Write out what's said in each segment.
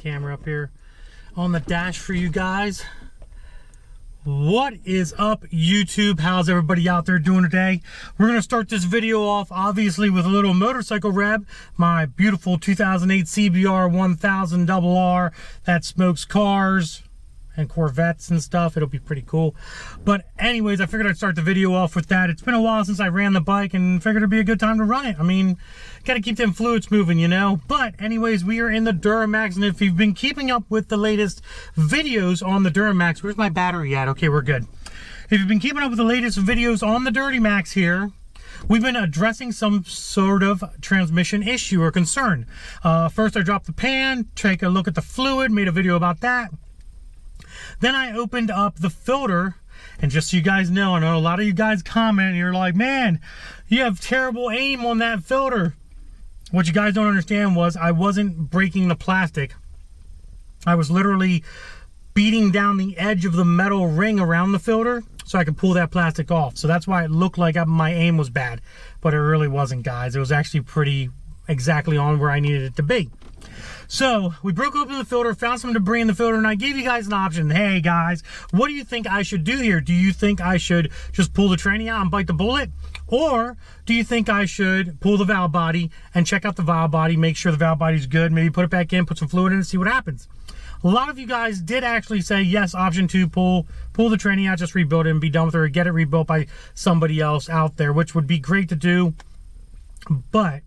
camera up here on the dash for you guys. What is up, YouTube? How's everybody out there doing today? We're going to start this video off obviously with a little motorcycle rev, my beautiful 2008 CBR 1000 RR that smokes cars and Corvettes and stuff. It'll be pretty cool. But anyways, I figured I'd start the video off with that. It's been a while since I ran the bike and figured it'd be a good time to run it. I mean, gotta keep them fluids moving, you know. But anyways, we are in the Duramax, and if you've been keeping up with the latest videos on the Duramax, where's my battery at? Okay, we're good. If you've been keeping up with the latest videos on the Duramax here, we've been addressing some sort of transmission issue or concern. First, I dropped the pan, take a look at the fluid, made a video about that. Then I opened up the filter, and just so you guys know, I know a lot of you guys comment, and you're like, man, you have terrible aim on that filter. What you guys don't understand was I wasn't breaking the plastic. I was literally beating down the edge of the metal ring around the filter so I could pull that plastic off. So that's why it looked like my aim was bad, but it really wasn't, guys. It was actually pretty exactly on where I needed it to be. So we broke open the filter, found some debris in the filter, and I gave you guys an option. Hey guys, what do you think I should do here? Do you think I should just pull the tranny out and bite the bullet? Or do you think I should pull the valve body and check out the valve body, make sure the valve body's good, maybe put it back in, put some fluid in and see what happens? A lot of you guys did actually say, yes, option 2, pull the tranny out, just rebuild it and be done with it, or get it rebuilt by somebody else out there, which would be great to do. But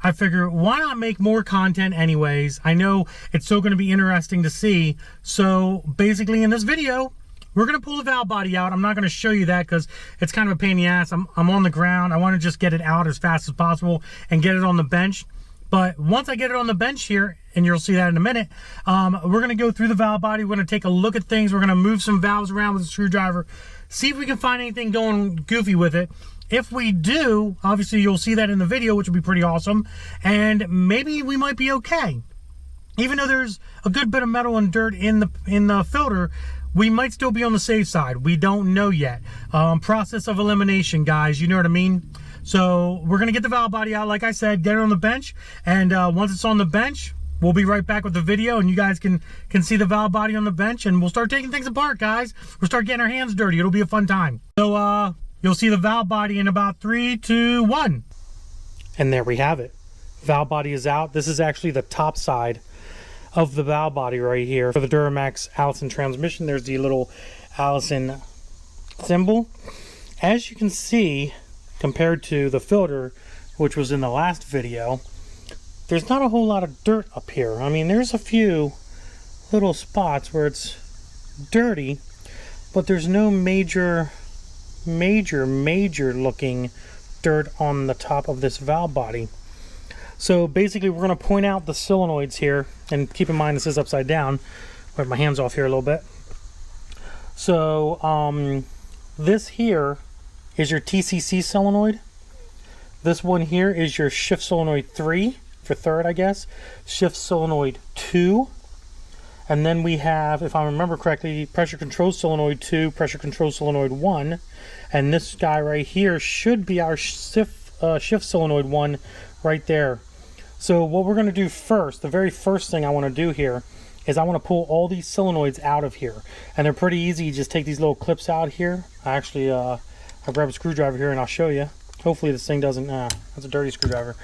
I figure, why not make more content anyways? I know it's so going to be interesting to see. So basically in this video, we're going to pull the valve body out. I'm not going to show you that because it's kind of a pain in the ass. I'm on the ground. I want to just get it out as fast as possible and get it on the bench. But once I get it on the bench here, and you'll see that in a minute, we're going to go through the valve body. We're going to take a look at things. We're going to move some valves around with a screwdriver, see if we can find anything going goofy with it. If we do, obviously you'll see that in the video, which will be pretty awesome, and maybe we might be okay. Even though there's a good bit of metal and dirt in the filter, we might still be on the safe side. We don't know yet. Process of elimination, guys, you know what I mean? So we're gonna get the valve body out, like I said, get it on the bench, and once it's on the bench, we'll be right back with the video, and you guys can see the valve body on the bench, and we'll start taking things apart, guys. We'll start getting our hands dirty. It'll be a fun time. So you'll see the valve body in about 3, 2, 1. And there we have it. Valve body is out. This is actually the top side of the valve body right here. For the Duramax Allison transmission, there's the little Allison symbol. As you can see, compared to the filter, which was in the last video, there's not a whole lot of dirt up here. I mean, there's a few little spots where it's dirty, but there's no major looking dirt on the top of this valve body. So basically we're going to point out the solenoids here, and keep in mind this is upside down. Wipe my hands off here a little bit. So this here is your TCC solenoid. This one here is your shift solenoid 3 for third, I guess. Shift solenoid 2. And then we have, if I remember correctly, pressure control solenoid 2, pressure control solenoid 1. And this guy right here should be our shift solenoid 1 right there. So what we're going to do first, the very first thing I want to do here, is I want to pull all these solenoids out of here. And they're pretty easy. You just take these little clips out here. I actually, I'll grab a screwdriver here and I'll show you. Hopefully this thing doesn't, that's a dirty screwdriver.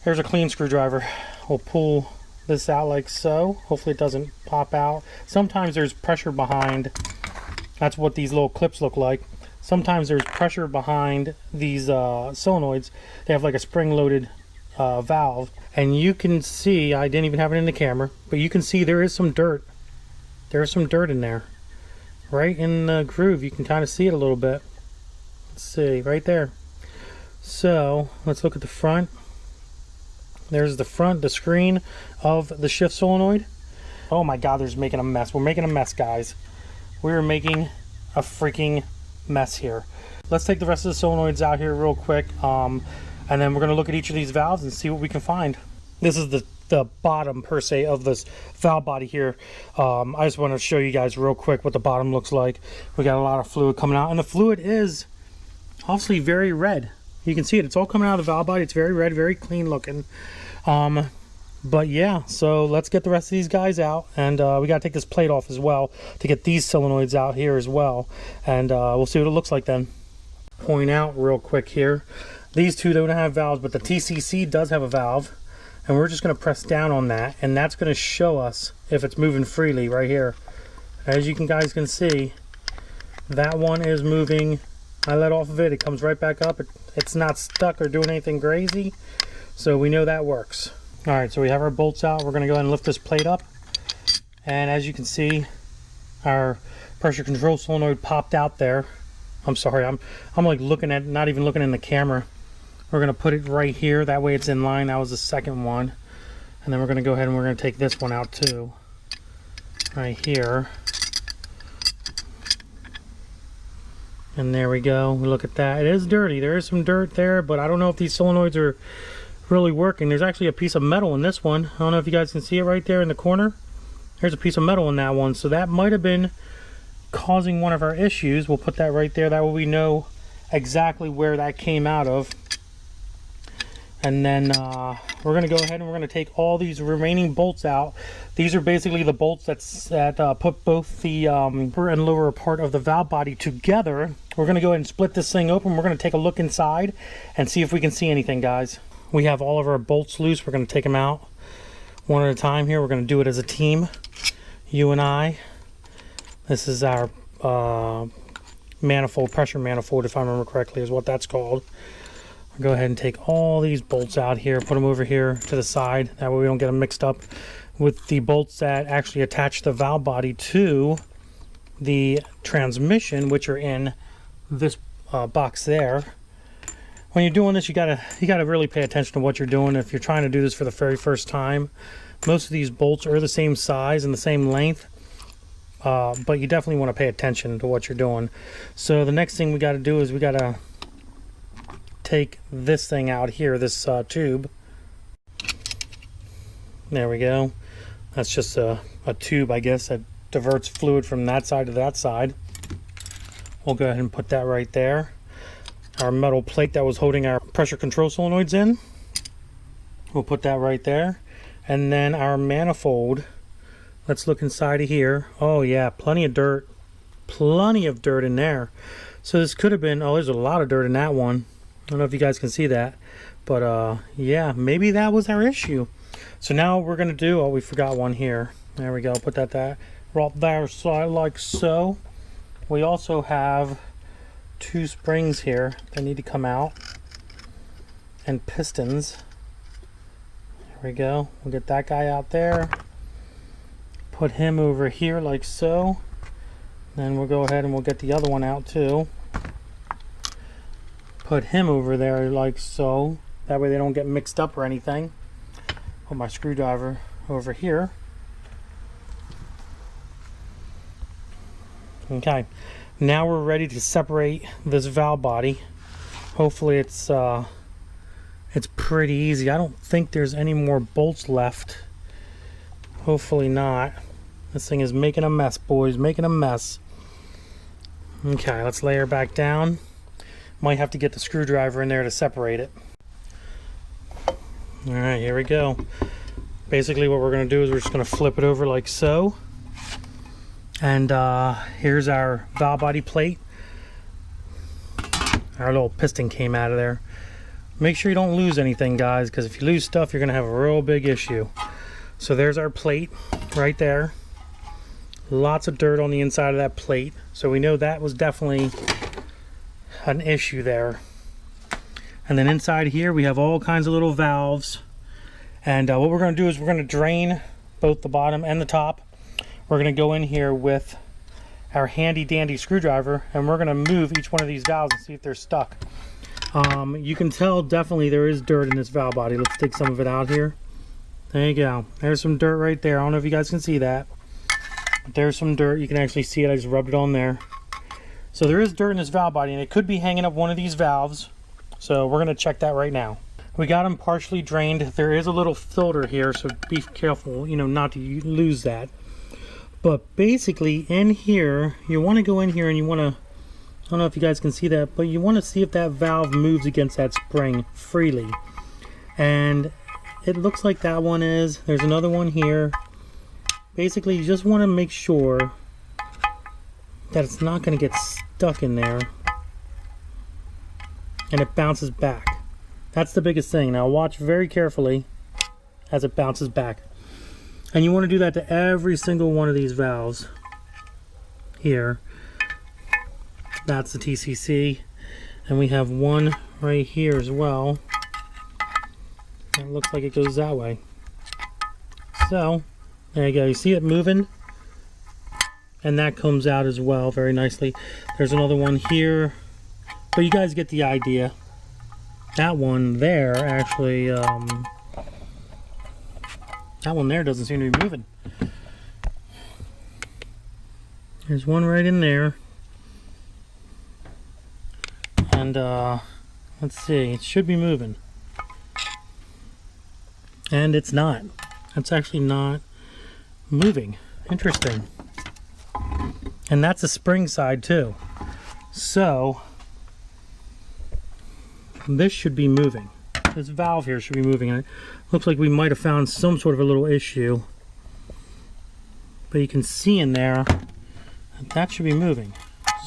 Here's a clean screwdriver. We'll pull this out like so. Hopefully it doesn't pop out. Sometimes there's pressure behind. That's what these little clips look like. Sometimes there's pressure behind these solenoids. They have like a spring-loaded valve, and you can see, I didn't even have it in the camera, but you can see there is some dirt. There's some dirt in there. Right in the groove, you can kind of see it a little bit. Let's see, right there. So let's look at the front. There's the front, the screen of the shift solenoid. Oh my god, there's making a mess. We're making a mess, guys. We're making a freaking mess here. Let's take the rest of the solenoids out here real quick, and then we're going to look at each of these valves and see what we can find. This is the bottom per se of this valve body here. I just want to show you guys real quick what the bottom looks like. We got a lot of fluid coming out, and the fluid is obviously very red. You can see it. It's all coming out of the valve body. It's very red, very clean looking. But yeah, so let's get the rest of these guys out, and we got to take this plate off as well to get these solenoids out here as well, and we'll see what it looks like then. Point out real quick here, these two don't have valves, but the TCC does have a valve, and we're just going to press down on that, and that's going to show us if it's moving freely right here. As you guys can see, that one is moving. I let off of it, it comes right back up. It's not stuck or doing anything crazy, so we know that works. All right, so we have our bolts out. We're gonna go ahead and lift this plate up. And as you can see, our pressure control solenoid popped out there. I'm sorry, I'm like looking at, not even looking in the camera. We're gonna put it right here. That way it's in line. That was the second one. And then we're gonna go ahead and we're gonna take this one out too. Right here. And there we go. Look at that. It is dirty. There is some dirt there, but I don't know if these solenoids are really working. There's actually a piece of metal in this one. I don't know if you guys can see it right there in the corner. There's a piece of metal in that one, so that might have been causing one of our issues. We'll put that right there. That way we know exactly where that came out of. And then we're going to go ahead and we're going to take all these remaining bolts out. These are basically the bolts that put both the upper and lower part of the valve body together. We're going to go ahead and split this thing open. We're going to take a look inside and see if we can see anything, guys. We have all of our bolts loose. We're going to take them out one at a time here. We're going to do it as a team, you and I. This is our manifold, pressure manifold, if I remember correctly, is what that's called. I'll go ahead and take all these bolts out here, put them over here to the side. That way we don't get them mixed up with the bolts that actually attach the valve body to the transmission, which are in this box there. When you're doing this, you gotta really pay attention to what you're doing. If you're trying to do this for the very first time, most of these bolts are the same size and the same length, but you definitely want to pay attention to what you're doing. So the next thing we got to do is we got to take this thing out here, this tube. There we go. That's just a tube, I guess, that diverts fluid from that side to that side. We'll go ahead and put that right there. Our metal plate that was holding our pressure control solenoids in, we'll put that right there. And then our manifold, let's look inside of here. Oh yeah, plenty of dirt in there. So this could have been, oh, there's a lot of dirt in that one. I don't know if you guys can see that, but yeah, maybe that was our issue. So now what we're gonna do, oh, we forgot one here. There we go, put that right there, so like so. We also have two springs here that need to come out, and pistons. There we go. We'll get that guy out there, put him over here like so. Then we'll go ahead and we'll get the other one out too, put him over there like so. That way they don't get mixed up or anything. Put my screwdriver over here. Okay, now we're ready to separate this valve body. Hopefully it's pretty easy. I don't think there's any more bolts left. Hopefully not. This thing is making a mess, boys, making a mess. Okay, let's lay her back down. Might have to get the screwdriver in there to separate it. All right, here we go. Basically what we're going to do is we're just going to flip it over like so. And here's our valve body plate. Our little piston came out of there. Make sure you don't lose anything, guys, because if you lose stuff, you're going to have a real big issue. So there's our plate right there. Lots of dirt on the inside of that plate. So we know that was definitely an issue there. And then inside here we have all kinds of little valves. And what we're going to do is we're going to drain both the bottom and the top. We're going to go in here with our handy dandy screwdriver and we're going to move each one of these valves and see if they're stuck. You can tell definitely there is dirt in this valve body. Let's take some of it out here. There you go. There's some dirt right there. I don't know if you guys can see that, but there's some dirt. You can actually see it. I just rubbed it on there. So there is dirt in this valve body and it could be hanging up one of these valves. So we're going to check that right now. We got them partially drained. There is a little filter here, so be careful, you know, not to lose that. But basically in here, you want to go in here and you want to, I don't know if you guys can see that, but you want to see if that valve moves against that spring freely. And it looks like that one is. There's another one here. Basically, you just want to make sure that it's not going to get stuck in there and it bounces back. That's the biggest thing. Now watch very carefully as it bounces back. And you want to do that to every single one of these valves here. That's the TCC. And we have one right here as well. It looks like it goes that way. So, there you go. You see it moving? And that comes out as well very nicely. There's another one here. But you guys get the idea. That one there actually, that one there doesn't seem to be moving. There's one right in there. And let's see, it should be moving. And it's not. It's actually not moving. Interesting. And that's a spring side too. So this should be moving. This valve here should be moving. It looks like we might have found some sort of a little issue. But you can see in there that should be moving.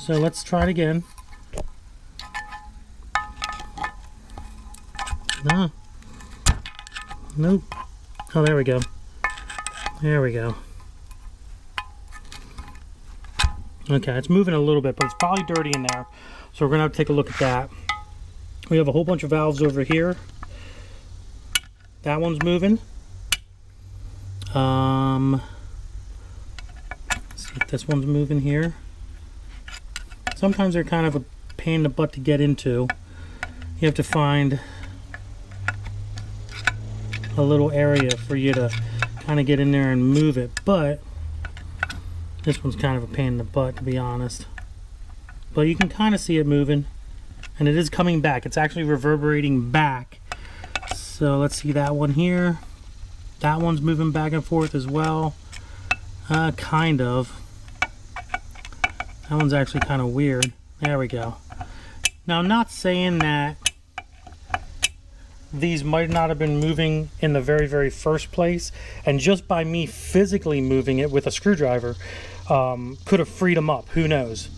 So let's try it again. No. Nope. Oh, there we go. There we go. Okay, it's moving a little bit, but it's probably dirty in there. So we're going to have to take a look at that. We have a whole bunch of valves over here. That one's moving. Let's see if this one's moving here. Sometimes they're kind of a pain in the butt to get into. You have to find a little area for you to kind of get in there and move it, but this one's kind of a pain in the butt, to be honest. But you can kind of see it moving, and it is coming back. It's actually reverberating back. So let's see that one here. That one's moving back and forth as well. Kind of. That one's actually kind of weird. There we go. Now, I'm not saying that these might not have been moving in the very, very first place, and just by me physically moving it with a screwdriver could have freed them up. Who knows?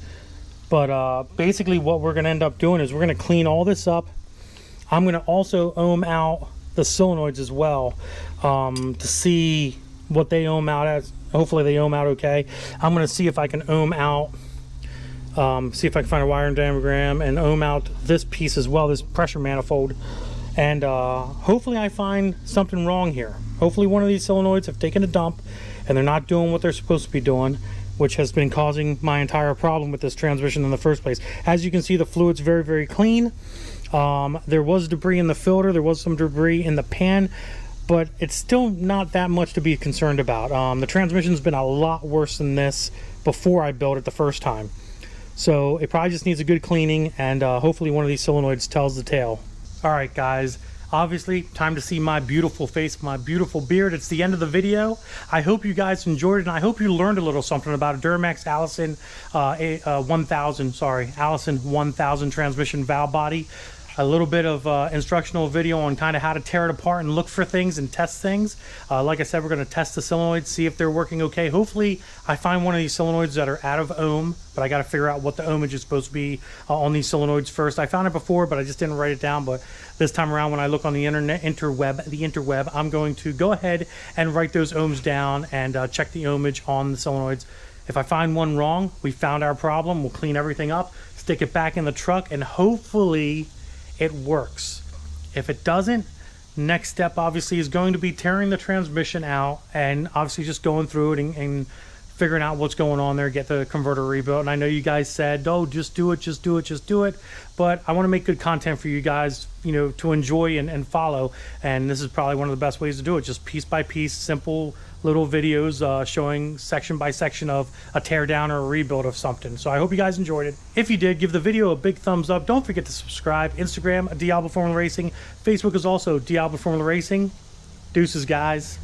But basically what we're going to end up doing is we're going to clean all this up. I'm going to also ohm out the solenoids as well to see what they ohm out as. Hopefully they ohm out okay. I'm going to see if I can ohm out, see if I can find a wiring diagram and ohm out this piece as well, this pressure manifold. And hopefully I find something wrong here. Hopefully one of these solenoids have taken a dump and they're not doing what they're supposed to be doing, which has been causing my entire problem with this transmission in the first place. As you can see, the fluid's very, very clean. There was debris in the filter, there was some debris in the pan, but it's still not that much to be concerned about. The transmission's been a lot worse than this before I built it the first time. So it probably just needs a good cleaning, and hopefully one of these solenoids tells the tale. All right, guys, obviously time to see my beautiful face, my beautiful beard. It's the end of the video. I hope you guys enjoyed it, and I hope you learned a little something about a Duramax Allison 1000 transmission valve body. A little bit of instructional video on kind of how to tear it apart and look for things and test things. Like I said, we're going to test the solenoids, see if they're working okay. Hopefully I find one of these solenoids that are out of ohm, but I got to figure out what the ohmage is supposed to be on these solenoids first. I found it before, but I just didn't write it down. But this time around, when I look on the interweb, I'm going to go ahead and write those ohms down and check the ohmage on the solenoids. If I find one wrong, we found our problem. We'll clean everything up, stick it back in the truck, and hopefully it works. If it doesn't, next step obviously is going to be tearing the transmission out and obviously just going through it and figuring out what's going on there, get the converter rebuilt. And I know you guys said, oh, just do it, just do it, just do it. But I want to make good content for you guys, you know, to enjoy and follow. And this is probably one of the best ways to do it. Just piece by piece, simple little videos showing section by section of a tear down or a rebuild of something. So I hope you guys enjoyed it. If you did, give the video a big thumbs up. Don't forget to subscribe. Instagram, Diablo Formula Racing. Facebook is also Diablo Formula Racing. Deuces, guys.